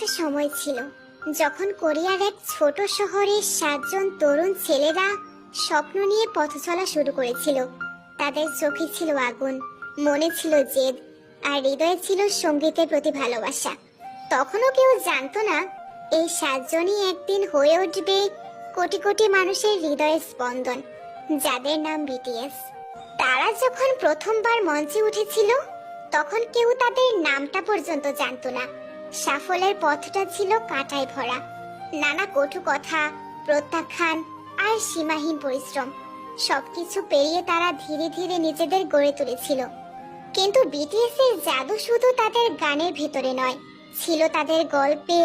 একটা সময় ছিল যখন কোরিয়ার এক ছোট শহরে 7জন তরুণ ছেলেরা স্বপ্ন নিয়ে পথ চলা শুরু করেছিল। তাদের চোখে ছিল আগুন, মনে ছিল জেদ, আর হৃদয়ে ছিল সঙ্গীতের প্রতি ভালোবাসা। তখনও কেউ জানতো না এই 7জনই একদিন হয়ে উঠবে কোটি কোটি মানুষের হৃদয়ের স্পন্দন, যাদের নাম বিটিএস। তারা যখন প্রথমবার মঞ্চে উঠেছিল তখন কেউ তাদের নামটা পর্যন্ত জানতো না। সাফল্যের পথটা ছিল কাঁটায় ভরা, নানা কটু কথা, প্রত্যাখ্যান আর সীমাহীন পরিশ্রম। সবকিছু পেরিয়ে তারা ধীরে ধীরে নিজেদের গড়ে তুলেছিল। কিন্তু বিটিএস এর জাদু শুধু তাদের গানের ভেতরে নয়, ছিল তাদের গল্পে,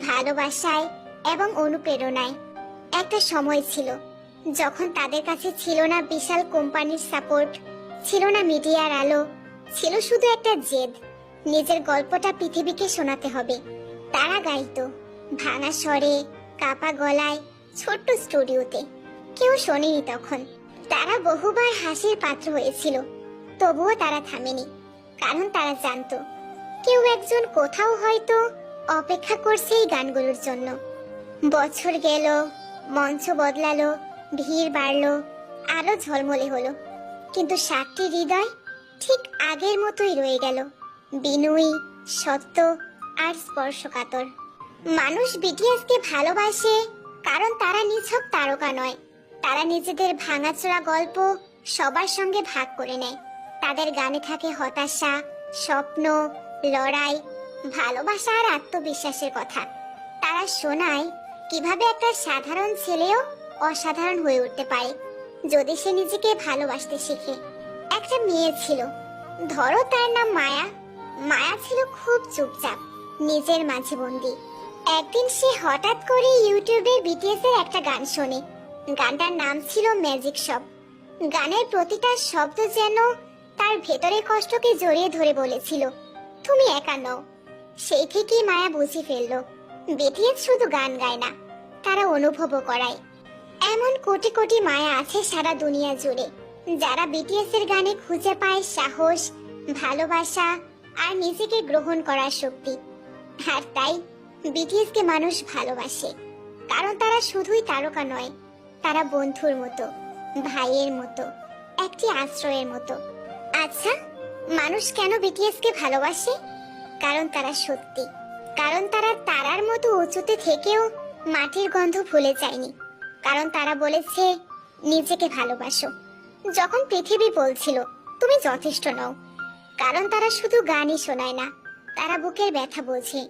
ভালোবাসায় এবং অনুপ্রেরণায়। একটা সময় ছিল যখন তাদের কাছে ছিল না বিশাল কোম্পানির সাপোর্ট, ছিল না মিডিয়ার আলো, ছিল শুধু একটা জেদ, নিজের গল্পটা পৃথিবীকে শোনাতে হবে। তারা গাইতো ভাঙা স্বরে, কাপা গলায়, ছোট্ট স্টুডিওতে। কেউ শোনেনি তখন। তারা বহুবার হাসির পাত্র হয়েছিল, তবুও তারা থামেনি, কারণ তারা জানতো কেউ একজন কোথাও হয়তো অপেক্ষা করছে এই গানগুলোর জন্য। বছর গেল, মঞ্চ বদলালো, ভিড় বাড়লো, আলো ঝলমলে হলো, কিন্তু 7টি হৃদয় ঠিক আগের মতোই রয়ে গেল, বিনয়ী, সত্য আর স্পর্শকাতর। মানুষ বিটিএসকে ভালোবাসে কারণ তারা নিছক তারকা নয়। তারা নিজেদের ভাঙাচোরা গল্প সবার সঙ্গে ভাগ করে নেয়। তাদের গানে থাকে হতাশা, স্বপ্ন, লড়াই, ভালোবাসা আর আত্মবিশ্বাসের কথা। তারা শোনায় কিভাবে একটা সাধারণ ছেলেও অসাধারণ হয়ে উঠতে পারে যদি সে নিজেকে ভালোবাসতে শেখে। একটা মেয়ে ছিল, ধরো তার নাম মায়া। মায়া ছিল খুব চুপচাপ, নিজের মাঝে বন্দি। একদিন সে হঠাৎ করে ইউটিউবে বিটিএস এর একটা গান শোনে। গানটার নাম ছিল ম্যাজিক শপ। গানের প্রতিটা শব্দ যেন তার ভেতরের কষ্টকে জড়িয়ে ধরে বলেছিল, তুমি একা নও। সেই থেকেই মায়া বুঝে ফেললো বিটিএস শুধু গান গায় না, তারা অনুভবও করায়। এমন কোটি কোটি মায়া আছে সারা দুনিয়া জুড়ে, যারা বিটিএস এর গানে খুঁজে পায় সাহস, ভালোবাসা আর নিজেকে গ্রহণ করার শক্তি। আর তাই বিটিএস কে মানুষ ভালোবাসে, কারণ তারা শুধুই তারকা নয়, তারা বন্ধুর মতো, ভাইয়ের মতো, একটি আশ্রয়ের মতো। আচ্ছা, মানুষ কেন বিটিএস কে ভালোবাসে? কারণ তারা সত্যি, কারণ তারা তারার মতো উঁচুতে থেকেও মাটির গন্ধ ভুলে যায়নি, কারণ তারা বলেছে নিজেকে ভালোবাসো যখন পৃথিবী বলছিল তুমি যথেষ্ট নও, কারণ তারা শুধু গানই শোনায় না, তারা বুকের ব্যথা বোঝে।